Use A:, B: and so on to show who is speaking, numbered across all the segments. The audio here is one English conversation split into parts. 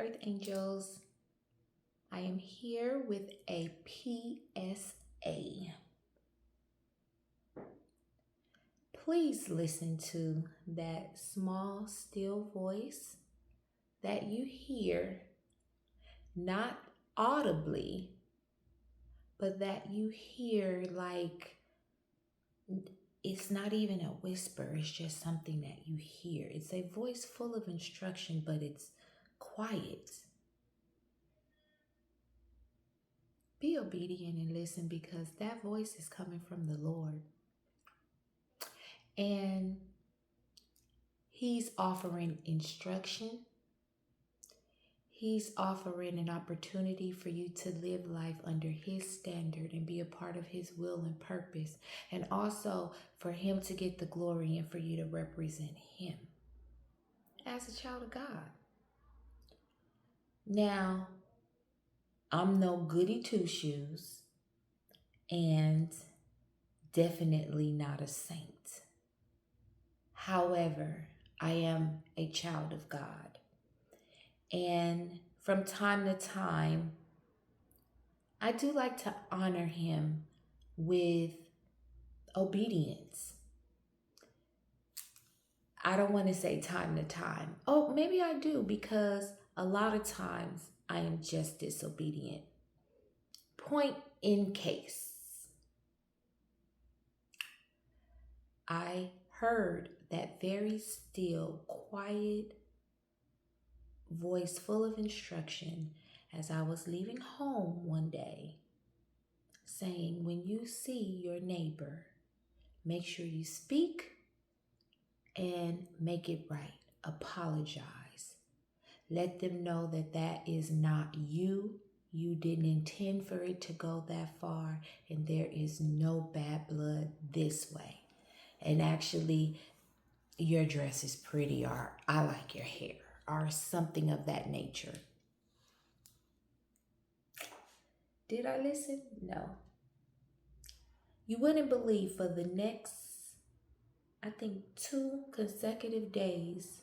A: Earth Angels. I am here with a PSA. Please listen to that small, still voice that you hear, not audibly, but that you hear like it's not even a whisper, it's just something that you hear. It's a voice full of instruction, but it's quiet. Be obedient and listen because that voice is coming from the Lord. And He's offering instruction. He's offering an opportunity for you to live life under His standard and be a part of His will and purpose. And also for Him to get the glory and for you to represent Him as a child of God. Now, I'm no goody two shoes and definitely not a saint. However, I am a child of God. And from time to time, I do like to honor Him with obedience. I don't want to say time to time. Oh, maybe I do because a lot of times I am just disobedient. Point in case, I heard that very still, quiet voice full of instruction as I was leaving home one day, saying, when you see your neighbor, make sure you speak and make it right. Apologize. Let them know that that is not you. You didn't intend for it to go that far, and there is no bad blood this way. And actually, your dress is pretty, or I like your hair, or something of that nature. Did I listen? No. You wouldn't believe for the next, I think, 2 consecutive days,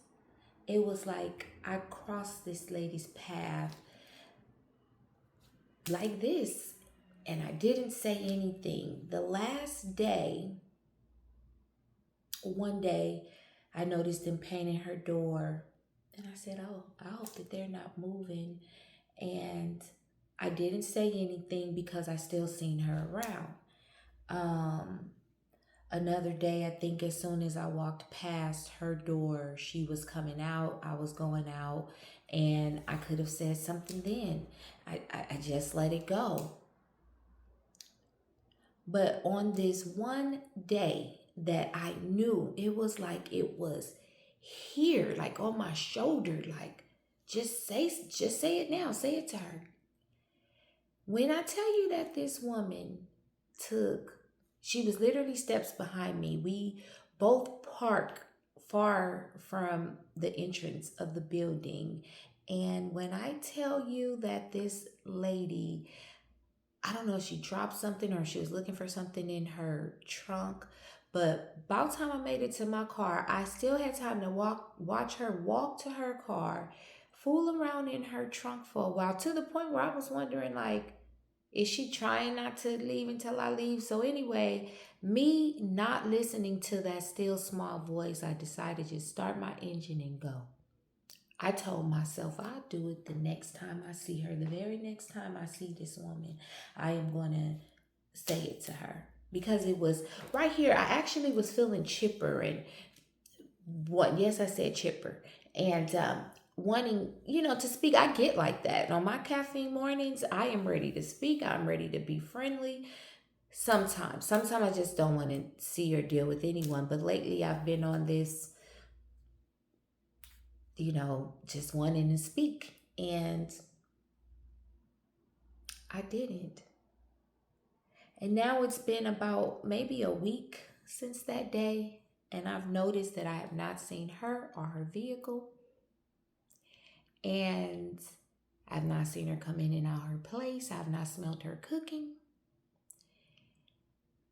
A: it was like I crossed this lady's path like this, and I didn't say anything. The last day, one day, I noticed them painting her door, and I said, oh, I hope that they're not moving. And I didn't say anything because I still seen her around. Another day, I think as soon as I walked past her door, she was coming out, I was going out, and I could have said something then. I just let it go. But on this one day that I knew, it was like it was here, like on my shoulder, like just say it now, say it to her. When I tell you that this woman she was literally steps behind me. We both park far from the entrance of the building. And when I tell you that this lady, I don't know if she dropped something or she was looking for something in her trunk, but about the time I made it to my car, I still had time to watch her walk to her car, fool around in her trunk for a while, to the point where I was wondering, like, is she trying not to leave until I leave? So anyway, me not listening to that still small voice, I decided to just start my engine and go. I told myself I'll do it the next time I see her. The very next time I see this woman, I am going to say it to her. Because it was right here. I actually was feeling chipper and yes, I said chipper. And wanting, to speak. I get like that. On my caffeine mornings, I am ready to speak. I'm ready to be friendly. Sometimes I just don't want to see or deal with anyone. But lately I've been on this, just wanting to speak. And I didn't. And now it's been about maybe a week since that day. And I've noticed that I have not seen her or her vehicle. And I've not seen her come in and out her place. I've not smelled her cooking.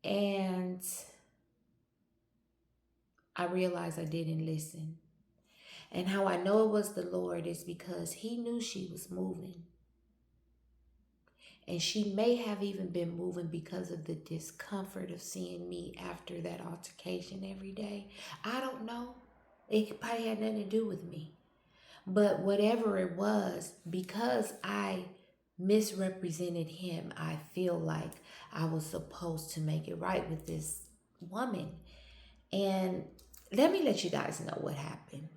A: And I realized I didn't listen. And how I know it was the Lord is because he knew she was moving. And she may have even been moving because of the discomfort of seeing me after that altercation every day. I don't know. It probably had nothing to do with me. But whatever it was, because I misrepresented him, I feel like I was supposed to make it right with this woman. And let me let you guys know what happened.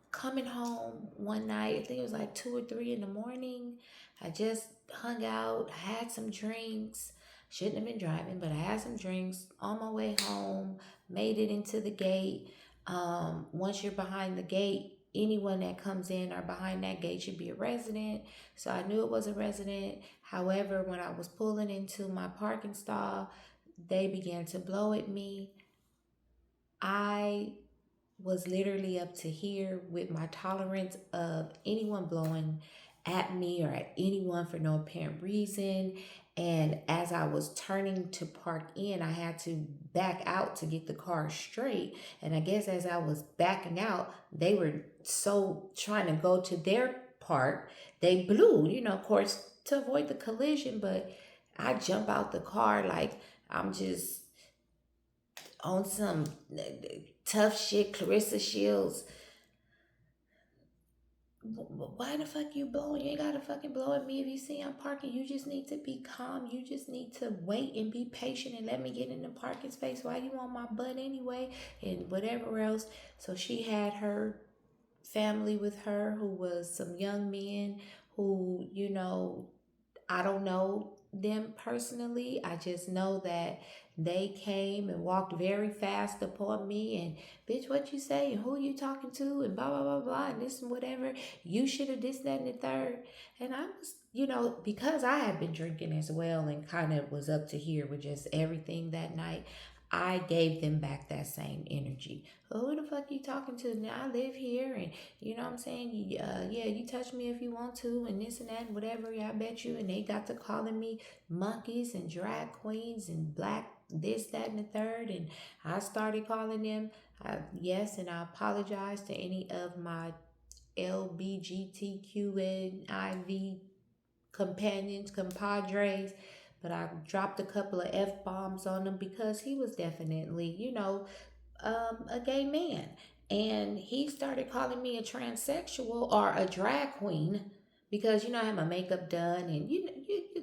A: Coming home one night, I think it was like 2 or 3 in the morning. I just hung out, had some drinks. Shouldn't have been driving, but I had some drinks on my way home, made it into the gate. Once you're behind the gate, anyone that comes in or behind that gate should be a resident. So I knew it was a resident. However, when I was pulling into my parking stall, they began to blow at me. I was literally up to here with my tolerance of anyone blowing at me or at anyone for no apparent reason. And as I was turning to park in, I had to back out to get the car straight. And I guess as I was backing out, they were so trying to go to their part, they blew, of course, to avoid the collision. But I jump out the car like I'm just on some tough shit, Clarissa Shields. Why the fuck you blowing? You ain't gotta fucking blow at me if you see I'm parking. You just need to be calm. You just need to wait and be patient and let me get in the parking space. Why you on my butt anyway? And whatever else. So she had her family with her who was some young men who, I don't know them personally. I just know that they came and walked very fast upon me and, bitch, what you say and who you talking to and blah blah blah blah and this and whatever. You should have this, that, and the third. And I was, because I had been drinking as well and kind of was up to here with just everything that night. I gave them back that same energy. Well, who the fuck you talking to? Now I live here, and you know what I'm saying? Yeah, you touch me if you want to, and this and that, and whatever. Yeah, I bet you. And they got to calling me monkeys and drag queens and black this, that, and the third. And I started calling them yes, and I apologize to any of my LBGTQNIV companions, compadres, but I dropped a couple of F bombs on him because he was definitely, a gay man. And he started calling me a transsexual or a drag queen because, I have my makeup done and you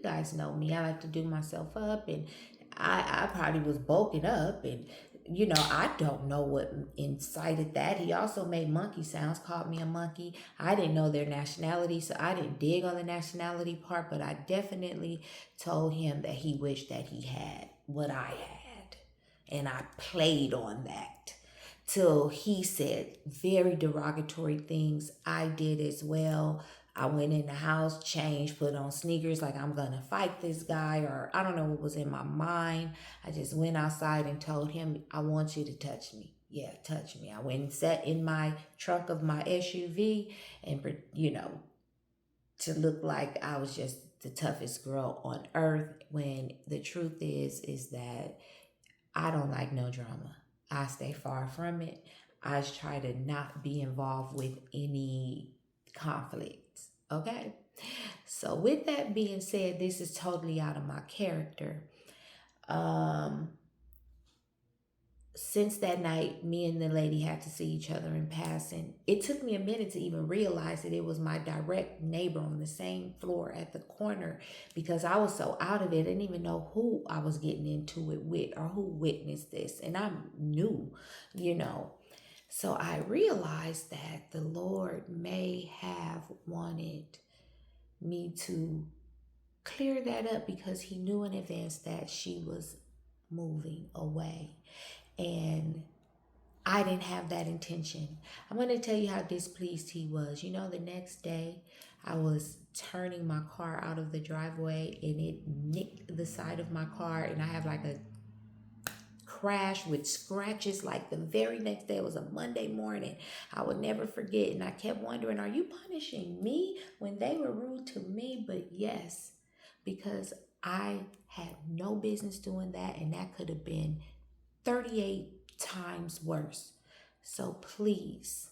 A: guys know me. I like to do myself up and I probably was bulking up and I don't know what incited that. He also made monkey sounds, called me a monkey. I didn't know their nationality, so I didn't dig on the nationality part, but I definitely told him that he wished that he had what I had. And I played on that till he said very derogatory things. I did as well. I went in the house, changed, put on sneakers like I'm gonna fight this guy, or I don't know what was in my mind. I just went outside and told him, I want you to touch me. Yeah, touch me. I went and sat in my trunk of my SUV and, to look like I was just the toughest girl on earth when the truth is that I don't like no drama. I stay far from it. I try to not be involved with any conflicts. Okay? So with that being said, this is totally out of my character. Since that night, me and the lady had to see each other in passing. It took me a minute to even realize that it was my direct neighbor on the same floor at the corner because I was so out of it. I didn't even know who I was getting into it with or who witnessed this. And I'm new, So I realized that the Lord may have wanted me to clear that up because he knew in advance that she was moving away. And I didn't have that intention. I'm going to tell you how displeased he was. The next day I was turning my car out of the driveway and it nicked the side of my car and I have like a crash with scratches. Like the very next day, it was a Monday morning. I would never forget. And I kept wondering, are you punishing me when they were rude to me? But yes, because I had no business doing that and that could have been 38 times worse. So please,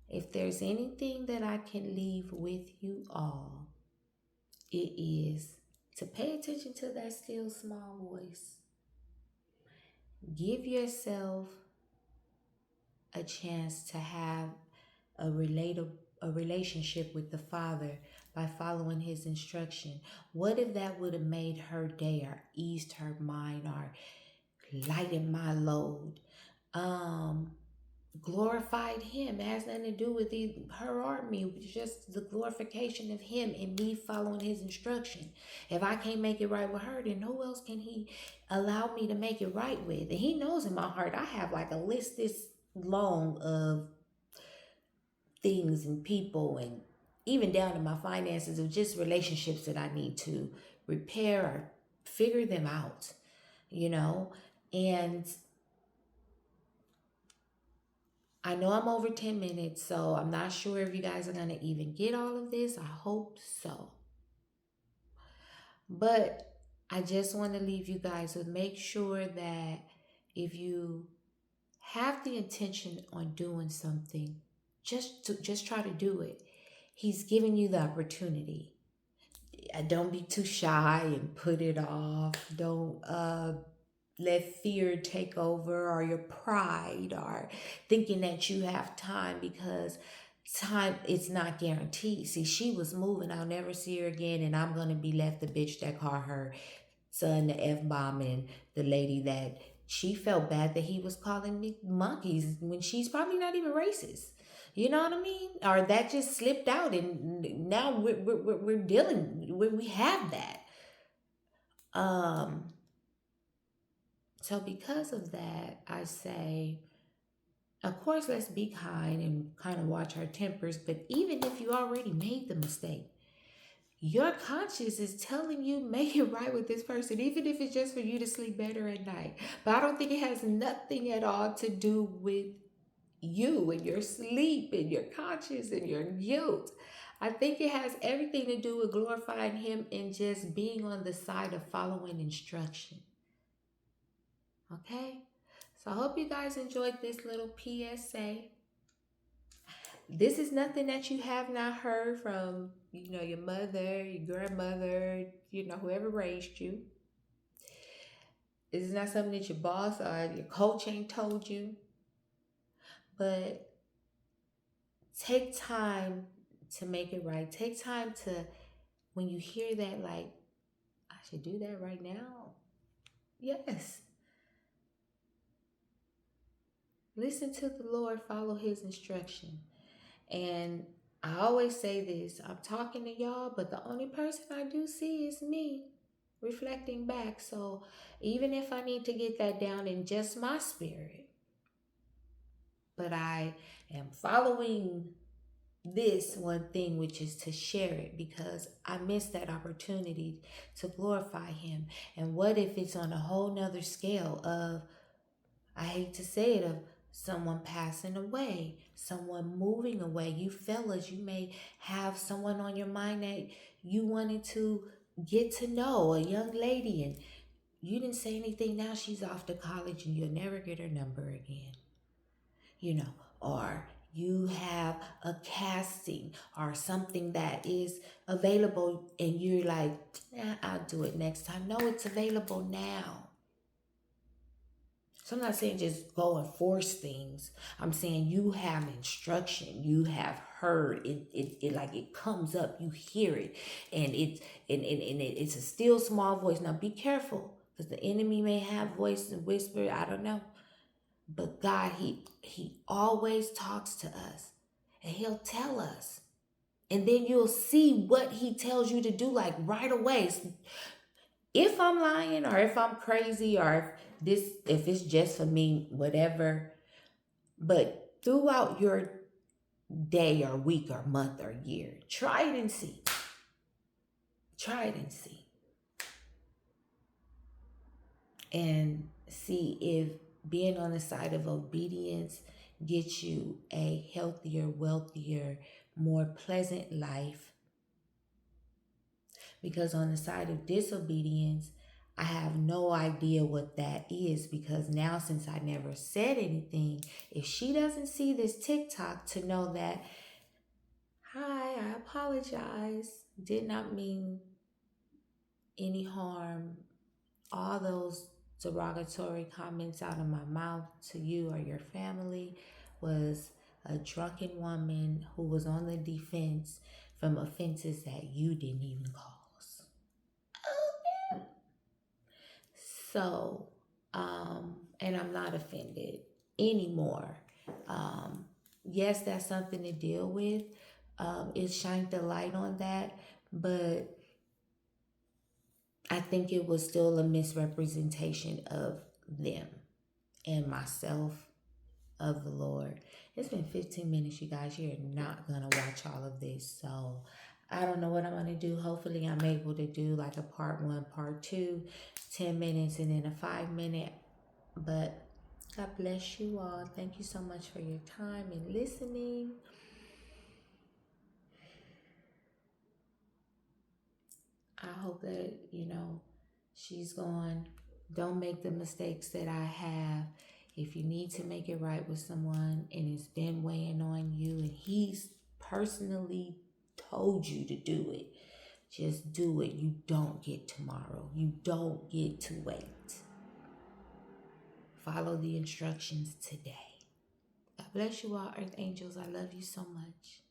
A: if there's anything that I can leave with you all, it is to pay attention to that still small voice. Give yourself a chance to have a relationship with the Father by following his instruction. What if that would have made her day or eased her mind or lightened my load? Glorified him. It has nothing to do with her or me. It's just the glorification of him and me following his instruction. If I can't make it right with her, then who else can he allow me to make it right with? And he knows in my heart I have like a list this long of things and people, and even down to my finances, of just relationships that I need to repair or figure them out, you know. And I know I'm over 10 minutes, so I'm not sure if you guys are going to even get all of this. I hope so. But I just want to leave you guys with, make sure that if you have the intention on doing something, just try to do it. He's giving you the opportunity. Don't be too shy and put it off. Don't let fear take over, or your pride, or thinking that you have time, because time, it's not guaranteed. See, she was moving. I'll never see her again, and I'm going to be left the bitch that called her son the F-bomb, and the lady that she felt bad that he was calling me monkeys when she's probably not even racist. You know what I mean? Or that just slipped out, and now we're dealing, we have that. So because of that, I say, of course, let's be kind and kind of watch our tempers. But even if you already made the mistake, your conscience is telling you, make it right with this person, even if it's just for you to sleep better at night. But I don't think it has nothing at all to do with you and your sleep and your conscience and your guilt. I think it has everything to do with glorifying him and just being on the side of following instruction. Okay? So I hope you guys enjoyed this little PSA. This is nothing that you have not heard from, your mother, your grandmother, whoever raised you. This is not something that your boss or your coach ain't told you. But take time to make it right. Take time to, when you hear that, like, I should do that right now. Yes. Listen to the Lord, follow his instruction. And I always say this, I'm talking to y'all, but the only person I do see is me reflecting back. So even if I need to get that down in just my spirit, but I am following this one thing, which is to share it, because I missed that opportunity to glorify him. And what if it's on a whole nother scale of, I hate to say it, of someone passing away, someone moving away. You fellas, you may have someone on your mind that you wanted to get to know, a young lady, and you didn't say anything. Now she's off to college and you'll never get her number again. Or you have a casting or something that is available and you're like, I'll do it next time. No, it's available now. So I'm not saying just go and force things. I'm saying you have instruction. You have heard it like it comes up. You hear it, and it's a still small voice. Now be careful, because the enemy may have voice and whisper. I don't know, but God, he always talks to us, and he'll tell us, and then you'll see what he tells you to do, like right away. If I'm lying, or if I'm crazy, or if it's just for me, whatever. But throughout your day or week or month or year, try it and see. Try it and see. And see if being on the side of obedience gets you a healthier, wealthier, more pleasant life. Because on the side of disobedience, I have no idea what that is, because now, since I never said anything, if she doesn't see this TikTok to know that, hi, I apologize, did not mean any harm, all those derogatory comments out of my mouth to you or your family was a drunken woman who was on the defense from offenses that you didn't even cause. So, and I'm not offended anymore. Yes, that's something to deal with. It shined the light on that, but I think it was still a misrepresentation of them and myself, of the Lord. It's been 15 minutes, you guys. You're not going to watch all of this. So I don't know what I'm going to do. Hopefully, I'm able to do like a part one, part two, 10 minutes, and then a 5 minute. But God bless you all. Thank you so much for your time and listening. I hope that, she's gone. Don't make the mistakes that I have. If you need to make it right with someone and it's been weighing on you and he's personally told you to do it, just do it. You don't get tomorrow. You don't get to wait. Follow the instructions today. God bless you all, Earth Angels. I love you so much.